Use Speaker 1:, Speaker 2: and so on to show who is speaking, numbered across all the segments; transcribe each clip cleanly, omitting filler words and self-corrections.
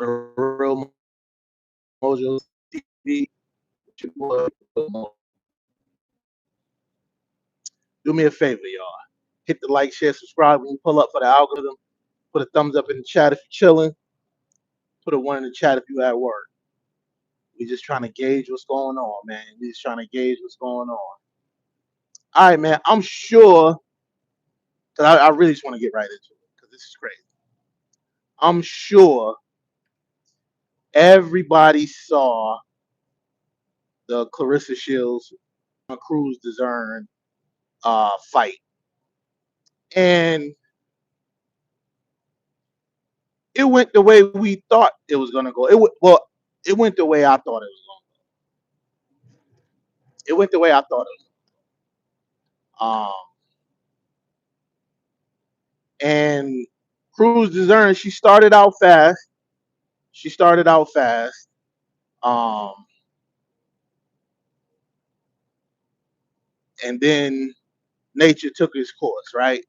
Speaker 1: for the real Mojo TV. It's your boy, do me a favor, y'all. Hit the like, share, subscribe when you pull up for the algorithm. Put a thumbs up in the chat if you're chilling. Put a one in the chat if you're at work. We just trying to gauge what's going on, man. We just trying to gauge what's going on. All right, man. I'm sure, because I really just want to get right into it, because this is crazy. I'm sure everybody saw the Clarissa Shields Crews-Dezurn fight. And it went the way we thought it was gonna go. It went the way I thought it was gonna go. It went the way I thought it was. And Crews-Dezurn, she started out fast. She started out fast. Um, and then nature took its course, right?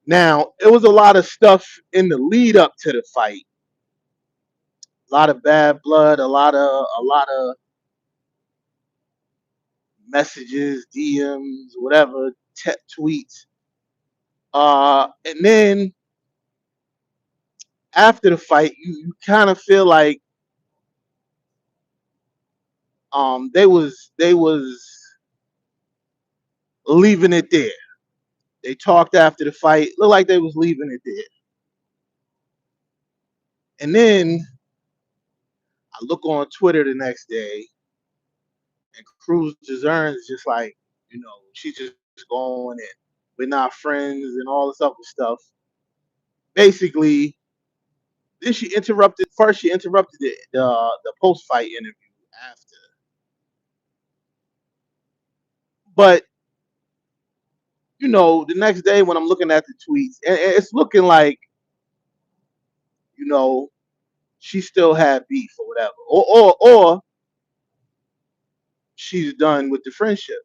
Speaker 1: Now, it was a lot of stuff in the lead up to the fight. A lot of bad blood, a lot of messages, DMs, whatever, tweets. And then after the fight, you kind of feel like they was leaving it there. They talked after the fight, looked like they was leaving it there. And then I look on Twitter the next day, and Crews-Dezurn is just like, she's just going in. We're not friends and all this other stuff. Basically, then she interrupted. First, she interrupted the post fight interview after. But the next day when I'm looking at the tweets, and it's looking like you know she still had beef or whatever, or she's done with the friendship.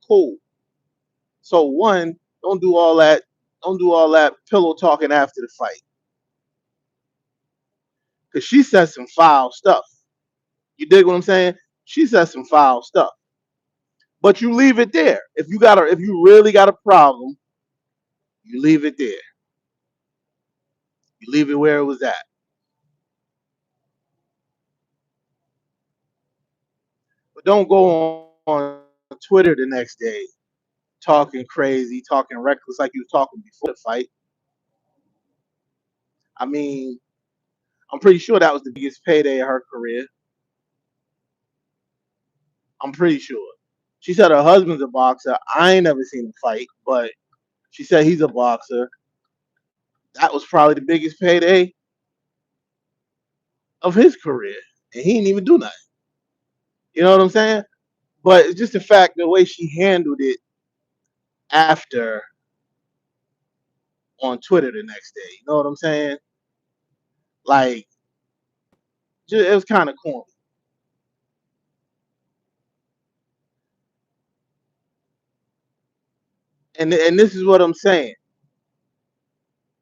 Speaker 1: Cool. So one, don't do all that. Don't do all that pillow talking after the fight, because she said some foul stuff. You dig what I'm saying? She said some foul stuff. But you leave it there. If you really got a problem, you leave it there. You leave it where it was at. But don't go on Twitter the next day talking crazy, talking reckless like you was talking before the fight. I mean, I'm pretty sure that was the biggest payday of her career. I'm pretty sure. She said her husband's a boxer. I ain't never seen him fight, but she said he's a boxer. That was probably the biggest payday of his career. And he didn't even do nothing. You know what I'm saying? But it's just the fact the way she handled it after on Twitter the next day. You know what I'm saying? Like, it was kind of corny. And this is what I'm saying.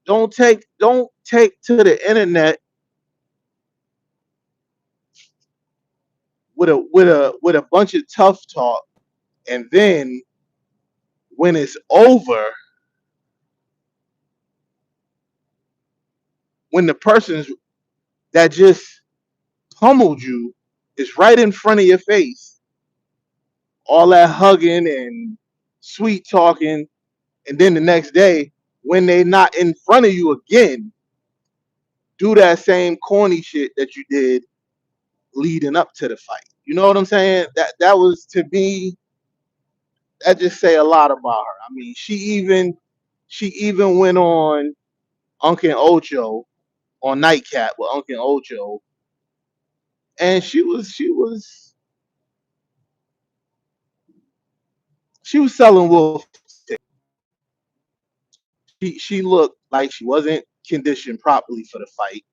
Speaker 1: Don't take to the internet with a bunch of tough talk, and then when it's over, when the person that just pummeled you is right in front of your face, all that hugging and sweet talking, and then the next day when they not in front of you again, do that same corny shit that you did leading up to the fight. You know what I'm saying? That was, to me, that just say a lot about her. I mean, she even went on Uncle Ocho on Nightcap with Uncle Ocho, and she was selling wolf. She looked like she wasn't conditioned properly for the fight.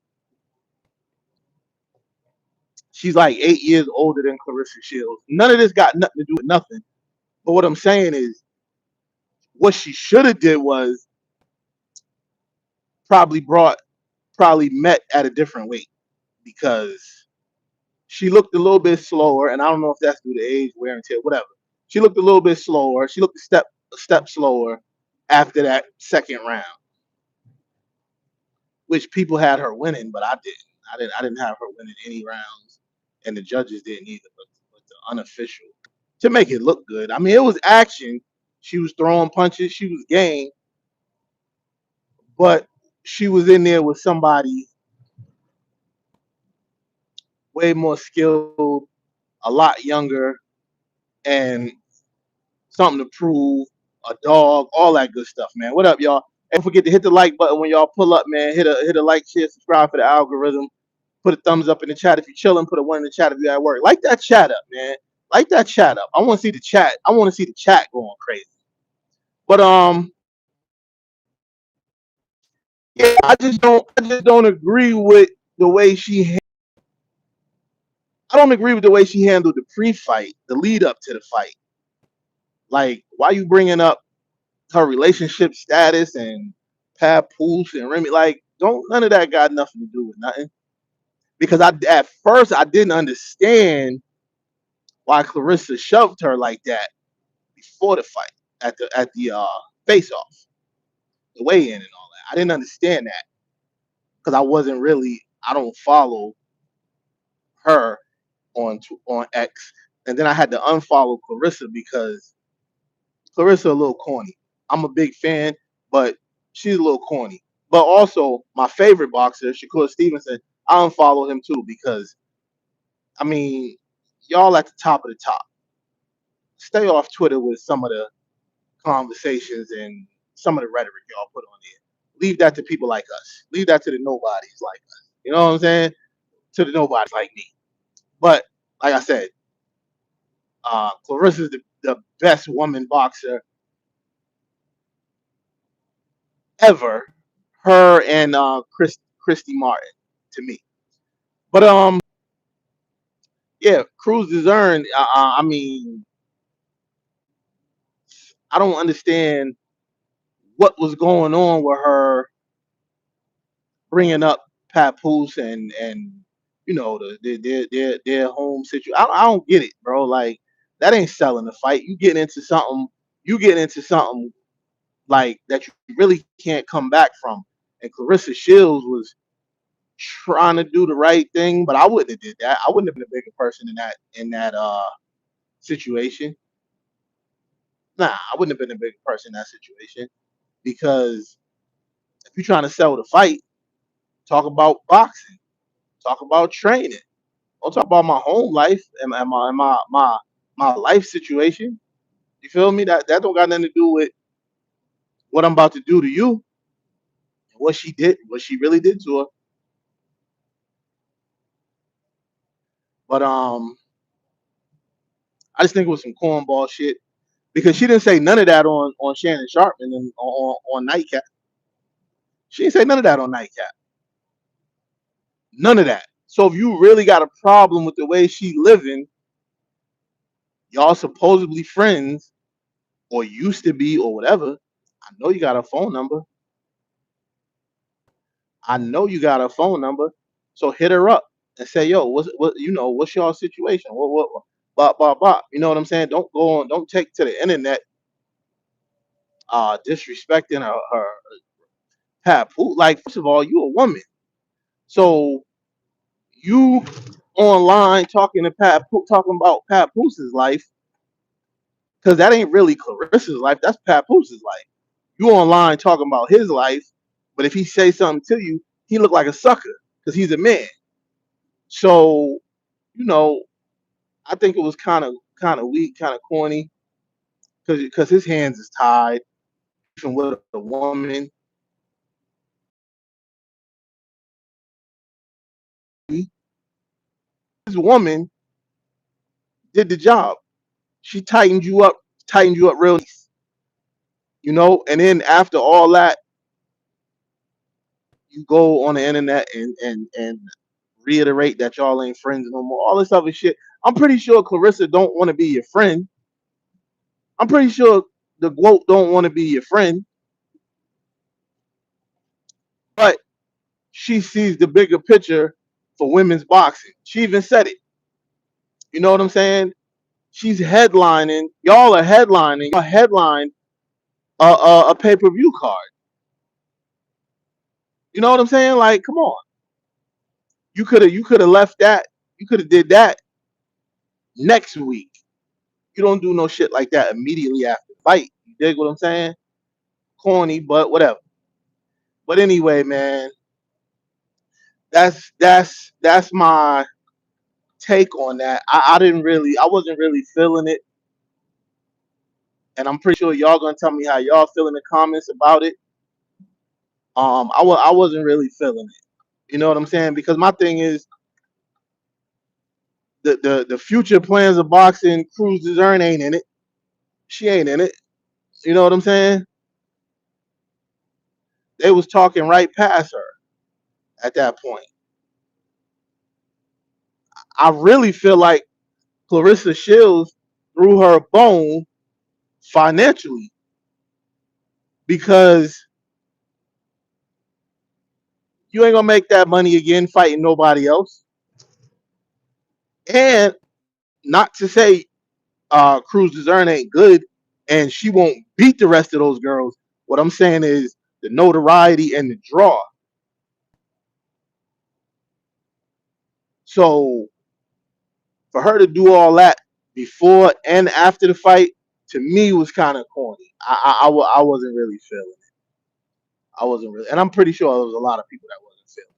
Speaker 1: She's like 8 years older than Clarissa Shields. None of this got nothing to do with nothing. But what I'm saying is, what she should have did was probably brought probably met at a different weight because she looked a little bit slower, and I don't know if that's due to age, wear and tear, whatever. She looked a little bit slower. She looked a step slower after that second round, which people had her winning, but I didn't. I didn't have her winning any rounds, and the judges didn't either. But the unofficial to make it look good. I mean, it was action. She was throwing punches. She was game, but she was in there with somebody way more skilled, a lot younger, and something to prove, a dog, all that good stuff, man. What up, y'all? And don't forget to hit the like button when y'all pull up, man. Hit a like, share, subscribe for the algorithm. Put a thumbs up in the chat if you're chilling. Put a one in the chat if you're at work. Like that chat up, man. Like that chat up. I want to see the chat. I want to see the chat going crazy. But yeah, I just don't agree with the way she. I don't agree with the way she handled the pre-fight, the lead up to the fight. Like, why you bringing up her relationship status and Papoose and Remy? Like, don't none of that got nothing to do with nothing. Because at first I didn't understand why Clarissa shoved her like that before the fight at the face off, the weigh in and all that. I didn't understand that because I don't follow her on X, and then I had to unfollow Clarissa because Clarissa a little corny. I'm a big fan, but she's a little corny. But also my favorite boxer, Shakur Stevenson, I unfollow him too because I mean, y'all at the top of the top. Stay off Twitter with some of the conversations and some of the rhetoric y'all put on there. Leave that to people like us. Leave that to the nobodies like us. You know what I'm saying? To the nobodies like me. But like I said, Clarissa's the best woman boxer ever. Her and Christy Martin to me. But yeah, Crews-Dezurn. I mean, I don't understand what was going on with her bringing up Papoose and their home situation. I don't get it, bro. Like that ain't selling the fight. You getting into something. You getting into something like that you really can't come back from. And Clarissa Shields was trying to do the right thing, but I wouldn't have did that. I wouldn't have been a bigger person in that situation. Nah, I wouldn't have been a bigger person in that situation because if you're trying to sell the fight, talk about boxing, talk about training. Don't talk about my home life and my life situation. You feel me? That don't got nothing to do with what I'm about to do to you. What she did, what she really did to her. But I just think it was some cornball shit because she didn't say none of that on Shannon Sharpman and on Nightcap. She didn't say none of that on Nightcap. None of that. So if you really got a problem with the way she living, y'all supposedly friends or used to be or whatever. I know you got a phone number. I know you got a phone number. So hit her up and say, yo, what's y'all situation? What blah blah blah. You know what I'm saying? Don't go on, don't take to the internet disrespecting her Papoose. Like, first of all, you a woman. So you online talking to talking about Papoose life, because that ain't really Clarissa's life, that's Papoose life. You online talking about his life, but if he say something to you, he look like a sucker because he's a man. So, you know, I think it was kind of weak, kind of corny, because his hands is tied, even with a woman. His woman did the job. She tightened you up real nice, and then after all that, you go on the internet and reiterate that y'all ain't friends no more. All this other shit. I'm pretty sure Clarissa don't want to be your friend. I'm pretty sure the GOAT don't want to be your friend, but she sees the bigger picture for women's boxing. She even said it. You know what I'm saying? She's headlining. Y'all are headlining. Y'all headline a pay-per-view card. You know what I'm saying? Like, come on. You could have left that. You could have did that next week. You don't do no shit like that immediately after the fight. You dig what I'm saying? Corny, but whatever. But anyway, man, that's my take on that. I wasn't really feeling it, and I'm pretty sure y'all gonna tell me how y'all feel in the comments about it. I wasn't really feeling it. You know what I'm saying? Because my thing is the future plans of boxing. Crews-Dezurn ain't in it. She ain't in it. You know what I'm saying? They was talking right past her at that point. I really feel like Clarissa Shields threw her a bone financially because you ain't gonna make that money again fighting nobody else. And not to say Crews-Dezurn ain't good and she won't beat the rest of those girls. What I'm saying is the notoriety and the draw. So for her to do all that before and after the fight, to me was kind of corny. I wasn't really feeling it. I wasn't really, and I'm pretty sure there was a lot of people that wasn't feeling it.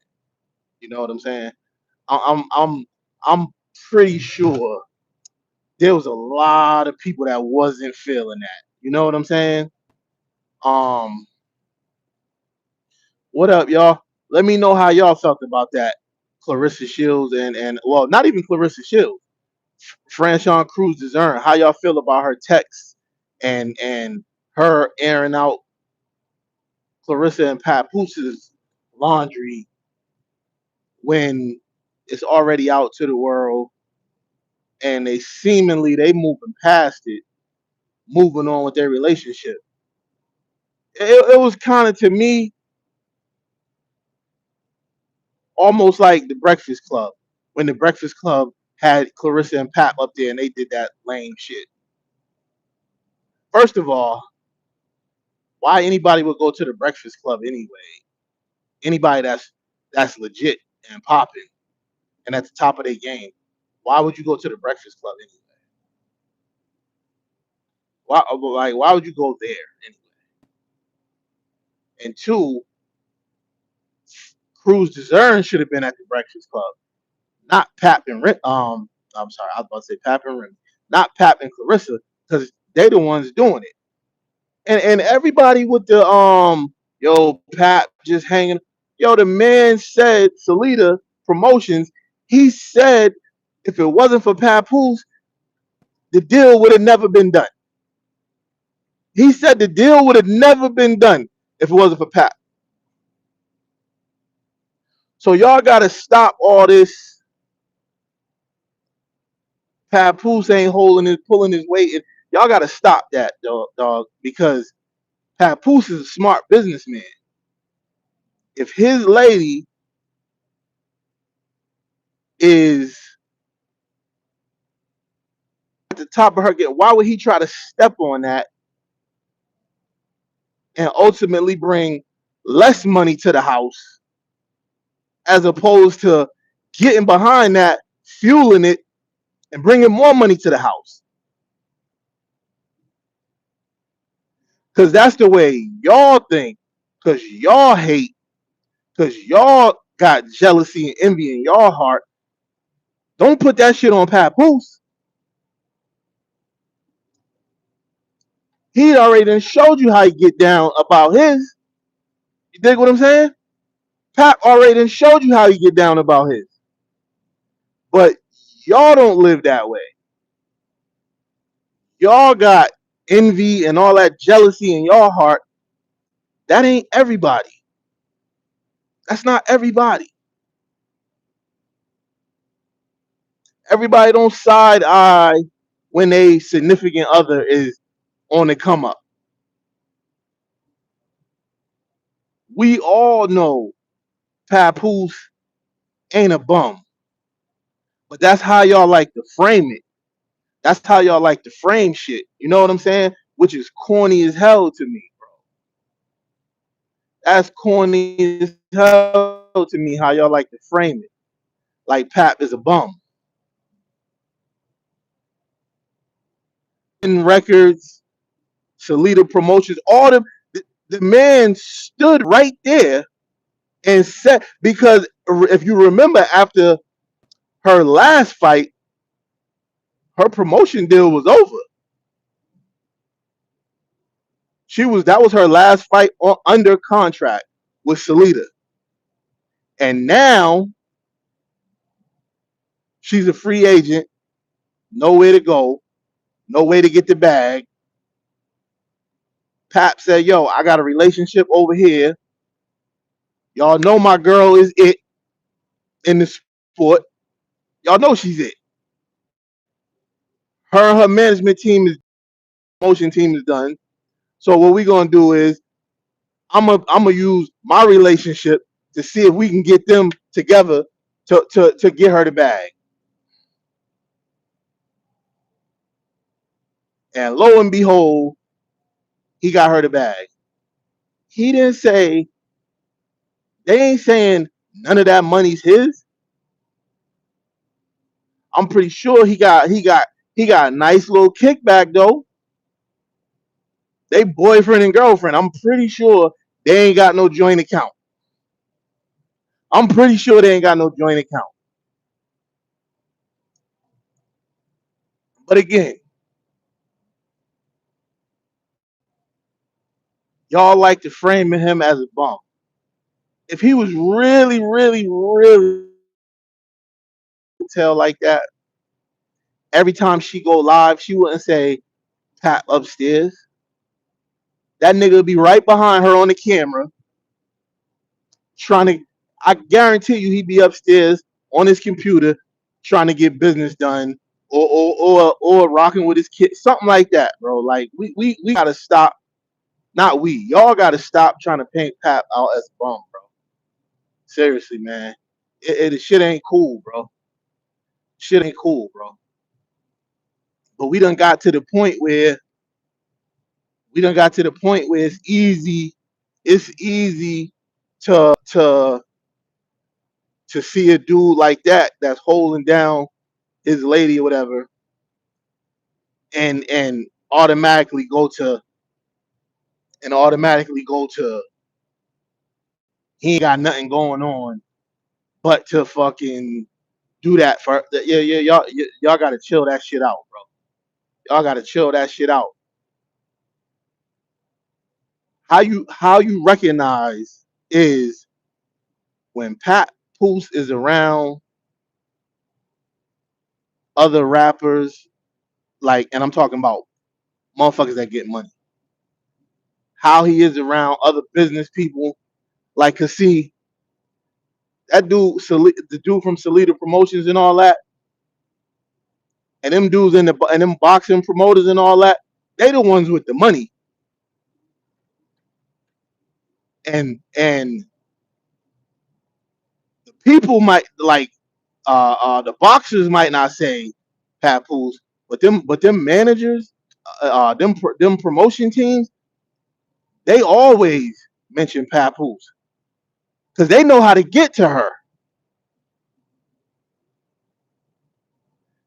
Speaker 1: You know what I'm saying? I'm pretty sure there was a lot of people that wasn't feeling that. You know what I'm saying? Um, what up, y'all? Let me know how y'all felt about that. Clarissa Shields and well, not even Clarissa Shields. Franchon Crews-Dezurn. How y'all feel about her texts and her airing out Clarissa and Papooses laundry when it's already out to the world and they moving past it, moving on with their relationship. It was kind of to me almost like the Breakfast Club when the Breakfast Club had Clarissa and Pap up there and they did that lame shit. First of all, why anybody would go to the Breakfast Club anyway? Anybody that's legit and popping and at the top of their game, why would you go to the Breakfast Club anyway? Why would you go there anyway? And two, Crews-Dezurn should have been at the Breakfast Club, not Pap and I'm sorry, I was about to say Pap and Remy, not Pap and Clarissa, because they the ones doing it. And everybody with the yo Pap just hanging. Yo, the man said Salida Promotions. He said if it wasn't for Papoose, the deal would have never been done. He said the deal would have never been done if it wasn't for Pap. So y'all gotta stop all this. Papoose ain't pulling his weight. Y'all gotta stop that, dog, because Papoose is a smart businessman. If his lady is at the top of her game, why would he try to step on that and ultimately bring less money to the house as opposed to getting behind that, fueling it, and bringing more money to the house? Because that's the way y'all think. Because y'all hate. Because y'all got jealousy and envy in y'all heart. Don't put that shit on Papoose. He already done showed you how he get down about his. You dig what I'm saying? Pap already done showed you how he get down about his. But y'all don't live that way. Y'all got envy and all that jealousy in y'all heart. That ain't everybody. That's not everybody. Everybody don't side eye when a significant other is on the come up. We all know Papoose ain't a bum. But that's how y'all like to frame it. That's how y'all like to frame shit. You know what I'm saying? Which is corny as hell to me. That's corny as hell to me how y'all like to frame it. Like Pap is a bum. In records, Salida Promotions, all the man stood right there and said, because if you remember after her last fight, her promotion deal was over. That was her last fight under contract with Salida. And now she's a free agent, nowhere to go, no way to get the bag. Pap said, yo, I got a relationship over here. Y'all know my girl is it in the sport. Y'all know she's it. Her and her management team is motion team is done. So what we gonna do is I'm gonna use my relationship to see if we can get them together to get her the bag. And lo and behold, he got her the bag. He didn't say, they ain't saying none of that money's his. I'm pretty sure he got a nice little kickback though. They boyfriend and girlfriend. I'm pretty sure they ain't got no joint account. I'm pretty sure they ain't got no joint account. But again, y'all like to frame him as a bum. If he was really, really, really tell like that, every time she go live, she wouldn't say Pat upstairs. That nigga would be right behind her on the camera, trying to. I guarantee you, he'd be upstairs on his computer, trying to get business done, or rocking with his kid, something like that, bro. Like we gotta stop. Not we, y'all gotta stop trying to paint Pat out as a bum, bro. Seriously, man. It shit ain't cool, bro. Shit ain't cool, bro. But we done got to the point where it's easy. It's easy to see a dude like that that's holding down his lady or whatever, and automatically go to he ain't got nothing going on but to fucking do that for y'all gotta chill that shit out, bro. Y'all gotta chill that shit out. How you recognize is when Pat Poose is around other rappers, like, and I'm talking about motherfuckers that get money. How he is around other business people, like, cause see that dude, the dude from Salida Promotions and all that, and them dudes and them boxing promoters and all that, they the ones with the money, and the people might like the boxers might not say Papoose, but them managers, them promotion teams, they always mention Papoose because they know how to get to her.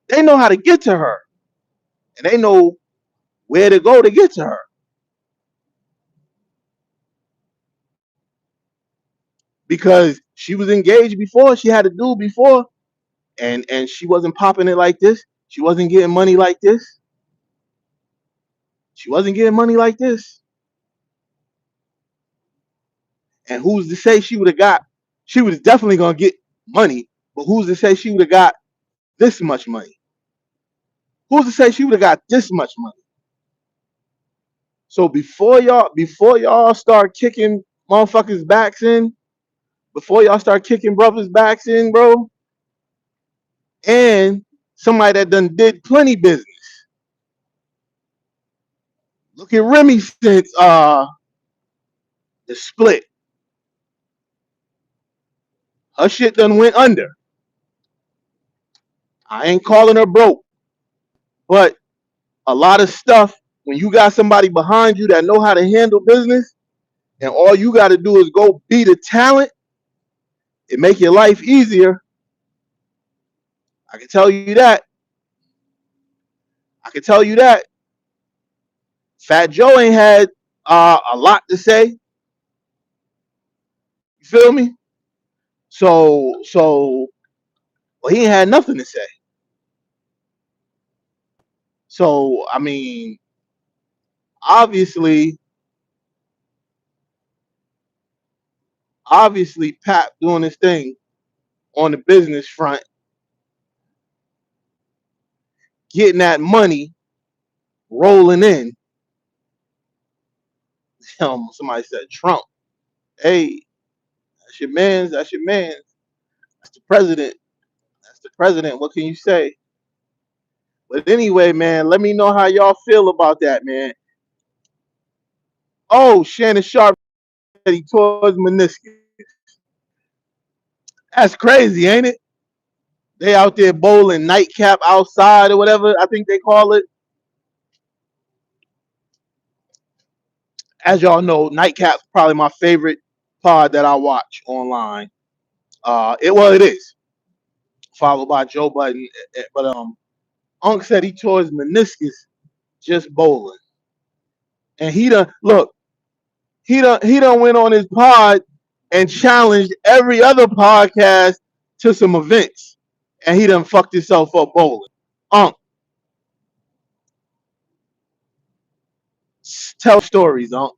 Speaker 1: They know how to get to her, and they know where to go to get to her because she was engaged before. She had a dude before, and she wasn't popping it like this. She wasn't getting money like this. She wasn't getting money like this. And who's to say she would have got? She was definitely gonna get money, but who's to say she would have got this much money? Who's to say she would have got this much money? So before y'all start kicking motherfuckers backs in, before y'all start kicking brothers backs in, bro, and somebody that done did plenty business. Look at Remy since the split. Her shit done went under. I ain't calling her broke, but a lot of stuff, when you got somebody behind you that know how to handle business, and all you got to do is go be the talent, it make your life easier. I can tell you that. I can tell you that. Fat Joe ain't had a lot to say. You feel me? So well, he ain't had nothing to say. So I mean, obviously, Pap doing his thing on the business front, getting that money rolling in. Somebody said Trump. Hey, that's your man's. That's your man's. That's the president. That's the president. What can you say? But anyway, man, let me know how y'all feel about that, man. Oh, Shannon Sharp said he tore his meniscus. That's crazy, ain't it? They out there bowling nightcap outside or whatever I think they call it. As y'all know, nightcap's probably my favorite pod that I watch online. It is followed by Joe Budden, but Unc said he tore his meniscus just bowling, and he done went on his pod and challenged every other podcast to some events, and he done fucked himself up bowling. Unc, tell stories, Unc.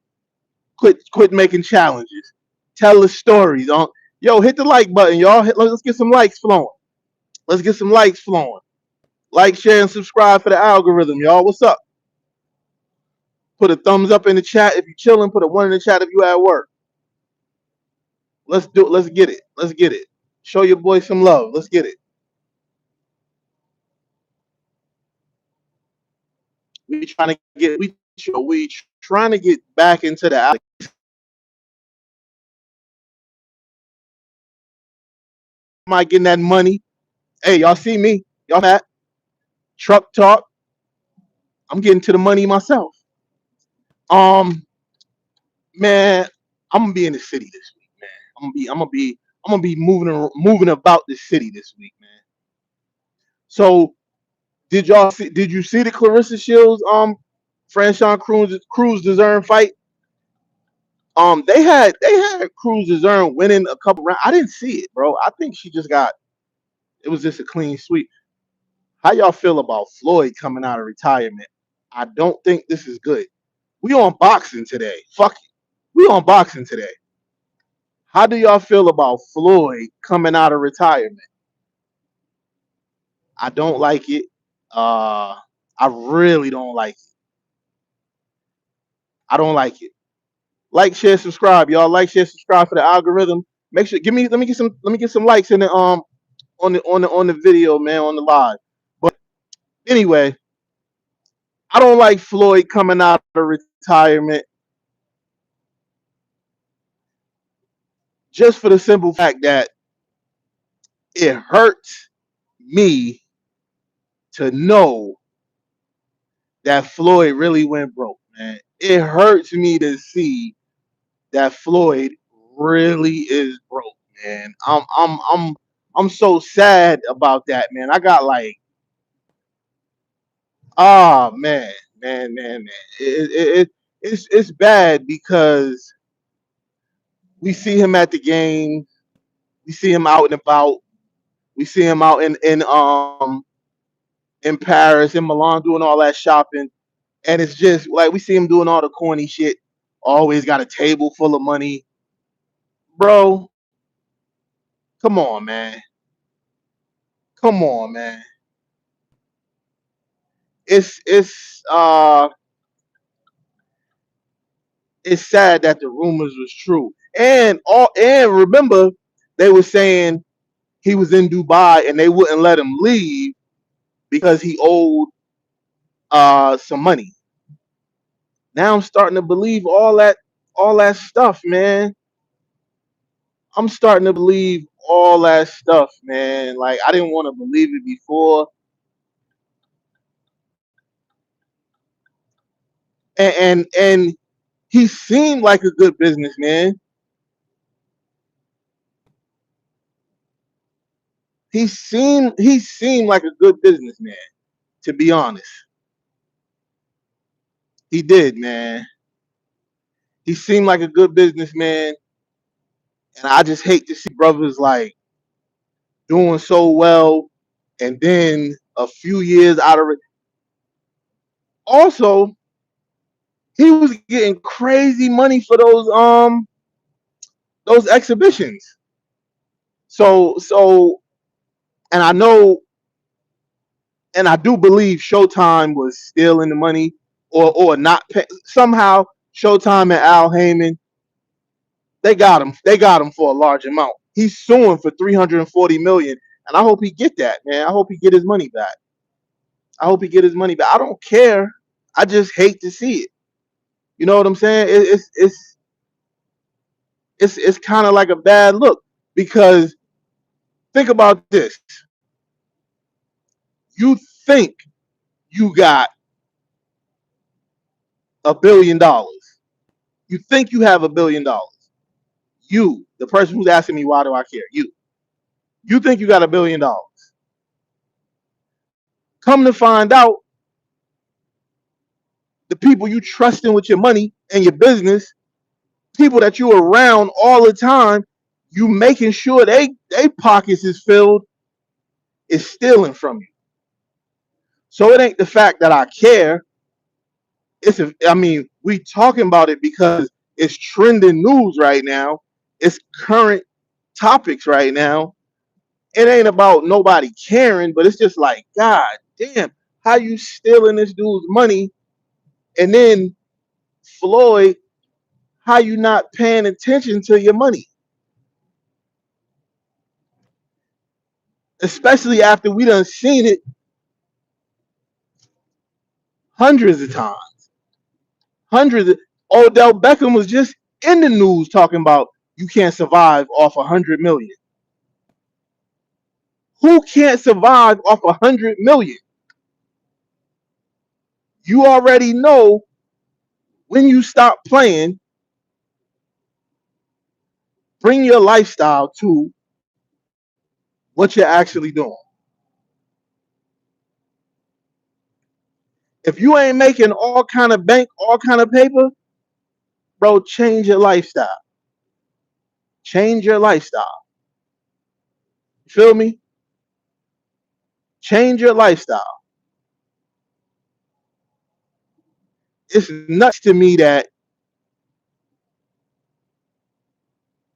Speaker 1: Quit making challenges. Tell the stories, Unc. Yo, hit the like button, y'all. Let's get some likes flowing. Let's get some likes flowing. Like, share, and subscribe for the algorithm, y'all. What's up? Put a thumbs up in the chat if you're chilling. Put a one in the chat if you at work. Let's do it. Let's get it. Let's get it. Show your boy some love. Let's get it. We trying to get back into the alley. Am I getting that money? Hey, y'all see me? Y'all at truck talk? I'm getting to the money myself. Um, man, I'm gonna be in the city this week, man. I'm gonna be moving about the city this week, man. So did you see the Clarissa Shields Franchon Crews-Dezurn fight? They had Crews-Dezurn winning a couple rounds. I didn't see it, bro. I think it was just a clean sweep. How y'all feel about Floyd coming out of retirement? I don't think this is good. We on boxing today. Fuck it. We on boxing today. How do y'all feel about Floyd coming out of retirement? I don't like it. I really don't like it. I don't like it. Like, share, subscribe, y'all. Like, share, subscribe for the algorithm. Make sure let me get some likes in the on the video, man, on the live. But anyway, I don't like Floyd coming out of retirement just for the simple fact that it hurts me to know that Floyd really went broke, man. It hurts me to see that Floyd really is broke, man. I'm so sad about that, man. I got like, oh man. It's bad because we see him at the game, we see him out and about, we see him out in Paris, in Milan, doing all that shopping, and it's just like we see him doing all the corny shit. Always got a table full of money, bro. Come on, man. Come on, man. It's it's sad that the rumors was true. And remember, they were saying he was in Dubai and they wouldn't let him leave because he owed some money. Now I'm starting to believe all that stuff, man. I'm starting to believe all that stuff, man. Like I didn't want to believe it before, and he seemed like a good businessman. He seemed like a good businessman. To be honest, he did, man. He seemed like a good businessman, and I just hate to see brothers like doing so well, and then a few years out of it. Also, he was getting crazy money for those exhibitions. So, and I know, and I do believe Showtime was stealing the money or not pay, somehow. Showtime and Al Heyman, they got him. They got him for a large amount. He's suing for 340 million, and I hope he get that, man. I hope he get his money back. I hope he get his money back. I don't care. I just hate to see it. You know what I'm saying? It's kind of like a bad look because think about this. You think you got $1 billion. You think you have $1 billion. You, the person who's asking me why do I care? You think you got $1 billion. Come to find out, the people you trusting with your money and your business, people that you around all the time, you making sure they pockets is filled, is stealing from you. So it ain't the fact that I care. I mean, we talking about it because it's trending news right now. It's current topics right now. It ain't about nobody caring, but it's just like, God damn, how you stealing this dude's money? And then Floyd, how you not paying attention to your money? Especially after we done seen it hundreds of times. Hundreds of Odell Beckham was just in the news talking about you can't survive off 100 million. Who can't survive off 100 million? You already know when you stop playing, bring your lifestyle to what you're actually doing. If you ain't making all kind of bank, all kind of paper, bro, change your lifestyle. Change your lifestyle. You feel me? Change your lifestyle. It's nuts to me that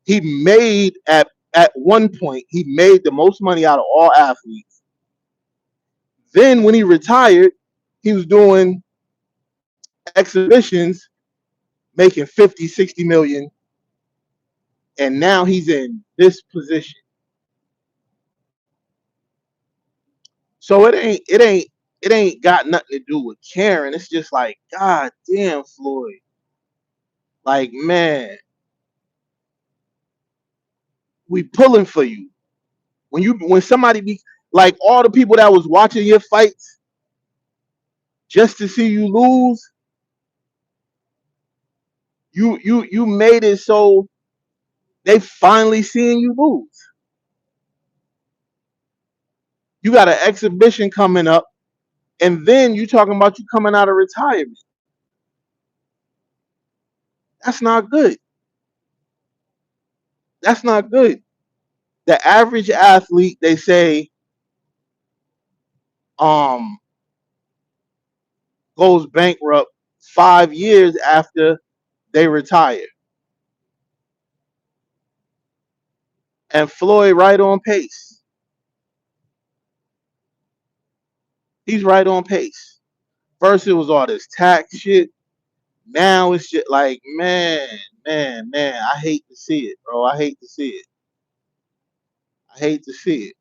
Speaker 1: he made at one point he made the most money out of all athletes. Then when he retired, he was doing exhibitions making 50, 60 million, and now he's in this position. So it ain't got nothing to do with caring. It's just like, God damn, Floyd. Like, man, we pulling for you. When somebody be like all the people that was watching your fights just to see you lose, you made it so they finally seeing you lose. You got an exhibition coming up, and then you talking about you coming out of retirement. That's not good. That's not good. The average athlete, they say, um, goes bankrupt 5 years after they retire. And Floyd right on pace. He's right on pace. First it was all this tax shit. Now it's just like, man, I hate to see it, bro. I hate to see it. I hate to see it.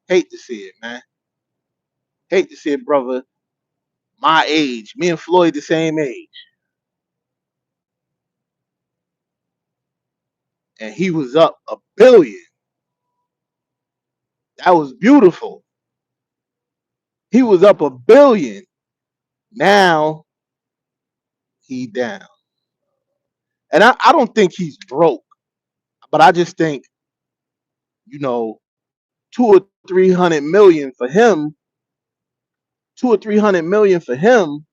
Speaker 1: Hate to see it, man. Hate to see it, brother. My age. Me and Floyd the same age. and he was up 1 billion. That was beautiful. He was up 1 billion. Now he down. And I don't think he's broke, but I just think, you know, 2 or 300 million for him, 2 or 300 million for him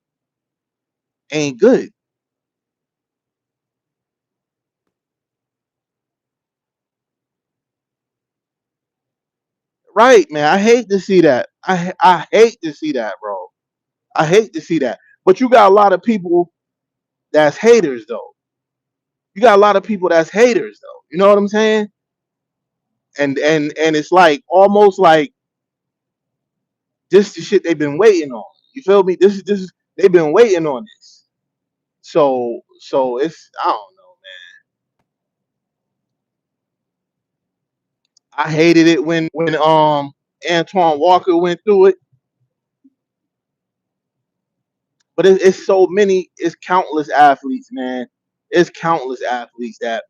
Speaker 1: ain't good. Right, man. I hate to see that. I hate to see that, bro. I hate to see that. But you got a lot of people that's haters though. You got a lot of people that's haters though. You know what I'm saying? And it's like almost like this the shit they've been waiting on. You feel me? This is they've been waiting on this. So it's I don't know, man. I hated it when Antoine Walker went through it, but it's so many, it's countless athletes, man. It's countless athletes that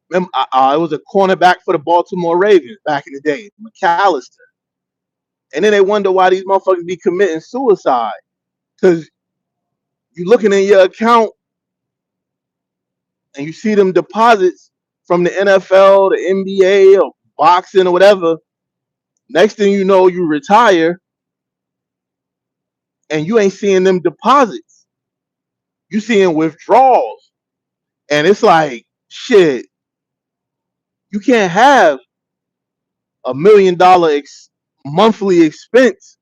Speaker 1: remember. I was a cornerback for the Baltimore Ravens back in the day, McAllister, and then they wonder why these motherfuckers be committing suicide because you looking in your account and you see them deposits from the NFL, the NBA, or boxing or whatever. Next thing you know, you retire and you ain't seeing them deposits. You seeing withdrawals, and it's like shit. You can't have $1 million monthly expense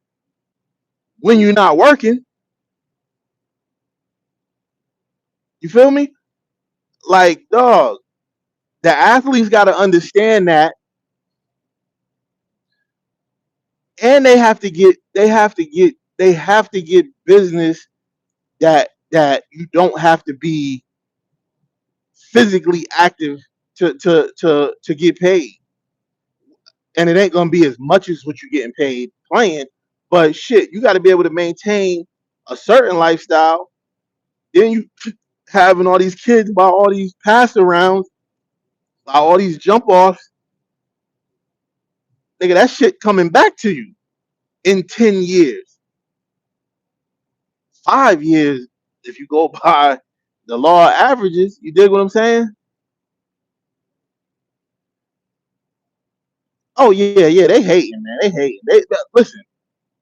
Speaker 1: when you're not working. You feel me? Like, dog, the athletes got to understand that, and they have to get business that you don't have to be physically active to get paid, and it ain't gonna be as much as what you're getting paid playing. But shit, you got to be able to maintain a certain lifestyle. Then you having all these kids by all these pass arounds, by all these jump offs, nigga. That shit coming back to you in 10 years, 5 years, if you go by the law of averages. You dig what I'm saying? Oh yeah, yeah. They hating, man. They hating. Listen.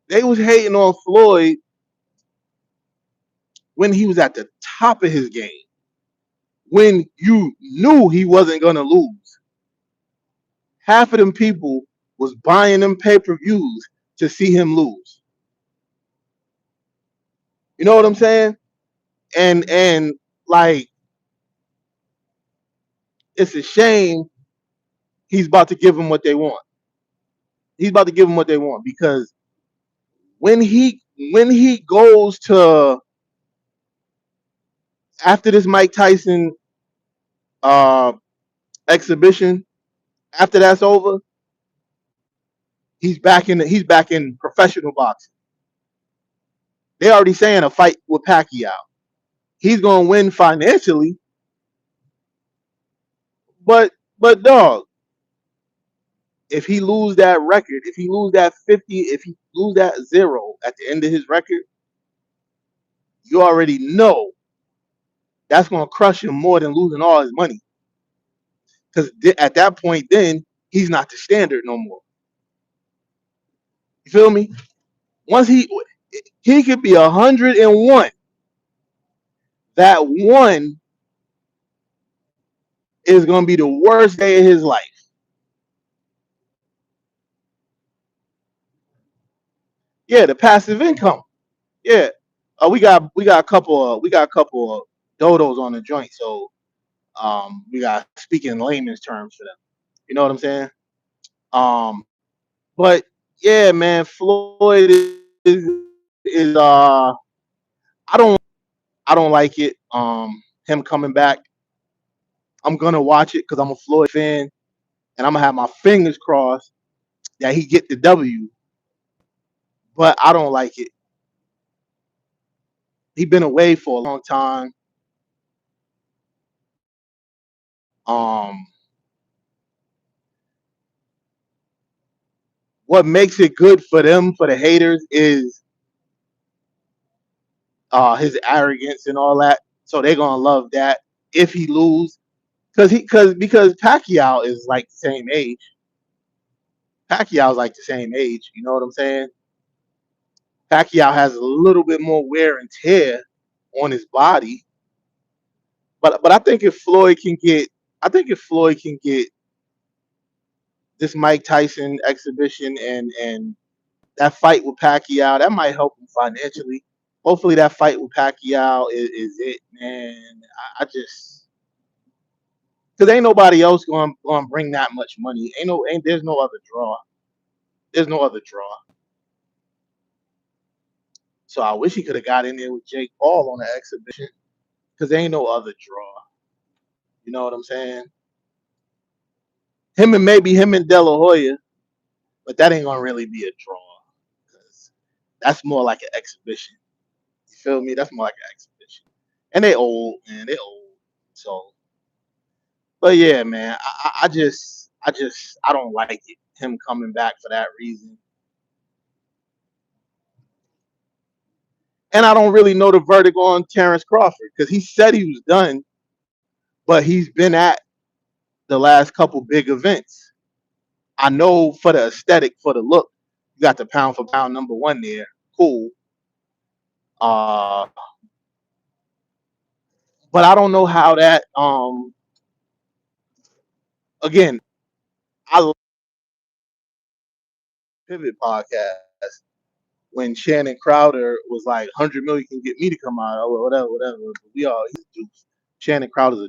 Speaker 1: They was hating on Floyd when he was at the top of his game, when you knew he wasn't gonna lose. Half of them people was buying them pay-per-views to see him lose. You know what I'm saying? And like, it's a shame he's about to give them what they want. He's about to give them what they want because when he goes to after this Mike Tyson uh exhibition, after that's over, he's back in professional boxing. They already saying a fight with Pacquiao. He's gonna win financially, but dog, if he lose that record, if he lose that 50, if he lose that zero at the end of his record, you already know that's gonna crush him more than losing all his money. Because at that point, then he's not the standard no more. You feel me? Once he could be 101. That one is gonna be the worst day of his life. Yeah, the passive income. Yeah, we got a couple of dodos on the joint, so we got speaking in layman's terms for them. You know what I'm saying? Um, but yeah, man, Floyd is I don't like it. Him coming back, I'm gonna watch it because I'm a Floyd fan, and I'm gonna have my fingers crossed that he get the W. But I don't like it. He been away for a long time. Um, what makes it good for them, for the haters, is his arrogance and all that. So they're gonna love that if he lose, because Pacquiao is like the same age. Pacquiao's like the same age. You know what I'm saying? Pacquiao has a little bit more wear and tear on his body, but I think if Floyd can get, I think if Floyd can get this Mike Tyson exhibition and that fight with Pacquiao, that might help him financially. Hopefully, that fight with Pacquiao is it, man. I just, because ain't nobody else going to bring that much money. Ain't there's no other draw. There's no other draw. So I wish he could have got in there with Jake Paul on the exhibition, because there ain't no other draw. You know what I'm saying? Maybe him and De La Hoya, but that ain't gonna really be a draw, because that's more like an exhibition. You feel me? That's more like an exhibition. And they old, man. They old. So, but yeah, man. I don't like it. Him coming back for that reason. And I don't really know the verdict on Terrence Crawford, because he said he was done, but he's been at the last couple big events. I know for the aesthetic, for the look, you got the pound for pound number one there. Cool. Uh, but I don't know how that. Again, I love Pivot podcast when Shannon Crowder was like, 100 million can get me to come out, or whatever, whatever. But he's a doof. Shannon Crowder's a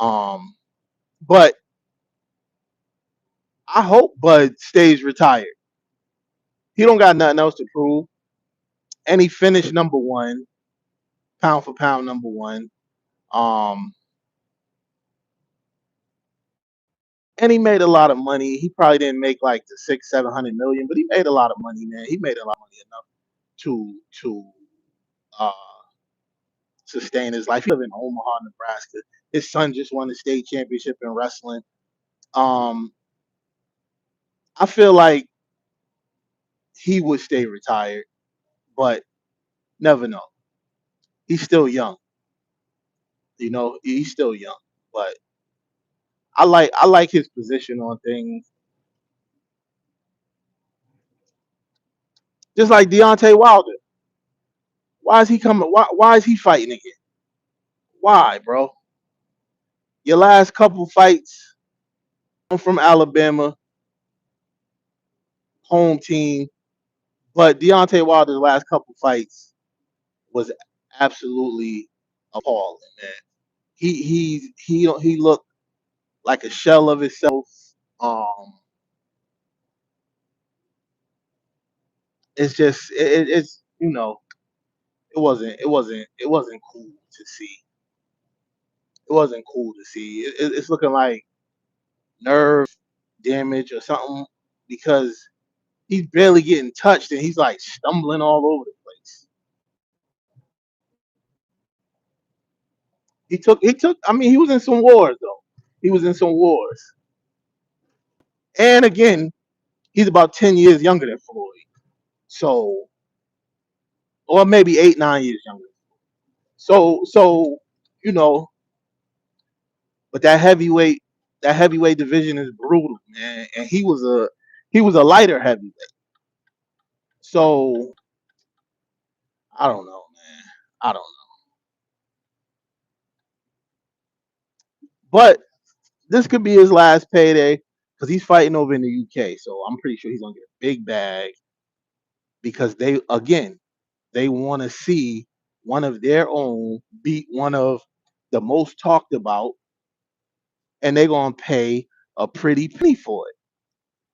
Speaker 1: doof. But I hope Bud stays retired. He don't got nothing else to prove, and he finished number one, pound for pound number one. Um, and he made a lot of money. He probably didn't make like the 600-700 million, but he made a lot of money, man. He made a lot of money enough to uh, sustain his life. He lives in Omaha, Nebraska. His son just won the state championship in wrestling. Um, I feel like he would stay retired, but never know. He's still young. You know, he's still young. But I like his position on things. Just like Deontay Wilder. Why is he coming? Why is he fighting again? Why, bro? Your last couple fights, I'm from Alabama, home team, but Deontay Wilder's last couple fights was absolutely appalling, man. He looked like a shell of himself. Um, it's just it's it wasn't cool to see. It wasn't cool to see. It's looking like nerve damage or something, because he's barely getting touched and he's like stumbling all over the place. He took. I mean, he was in some wars though. He was in some wars, and again, he's about 10 years younger than Floyd. So, or maybe 8, 9 years younger. So you know, but that heavyweight division is brutal, man. And he was a lighter heavyweight. So I don't know, man. I don't know. But this could be his last payday, because he's fighting over in the UK. So I'm pretty sure he's gonna get a big bag, because they want to see one of their own beat one of the most talked about, and they're gonna pay a pretty penny for it.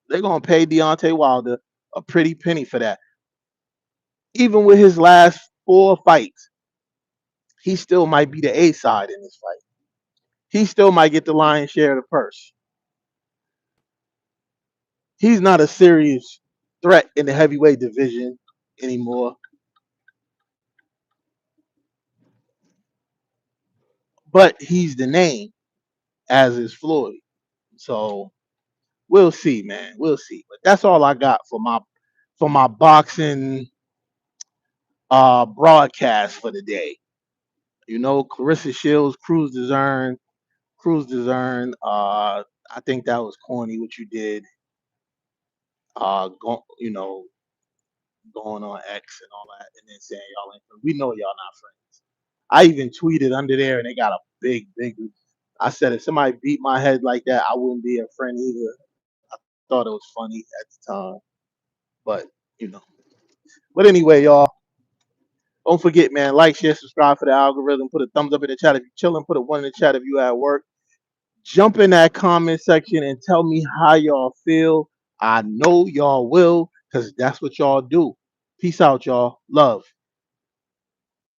Speaker 1: They're gonna pay Deontay Wilder a pretty penny for that. Even with his last 4 fights, he still might be the A side in this fight. He still might get the lion's share of the purse. He's not a serious threat in the heavyweight division anymore, but he's the name. as is Floyd. So we'll see, man. We'll see. But that's all I got for my boxing broadcast for the day. You know, Clarissa Shields, Crews-Dezurn. I think that was corny what you did. You know, going on X and all that, and then saying y'all ain't friends. We know y'all not friends. I even tweeted under there, and they got a big. I said if somebody beat my head like that, I wouldn't be a friend either. I thought it was funny at the time, but you know. But anyway, y'all, don't forget, man, like, share, subscribe for the algorithm. Put a thumbs up in the chat if you're chilling. Put a one in the chat if you at work. Jump in that comment section and tell me how y'all feel. I know y'all will, because that's what y'all do. Peace out, y'all. Love.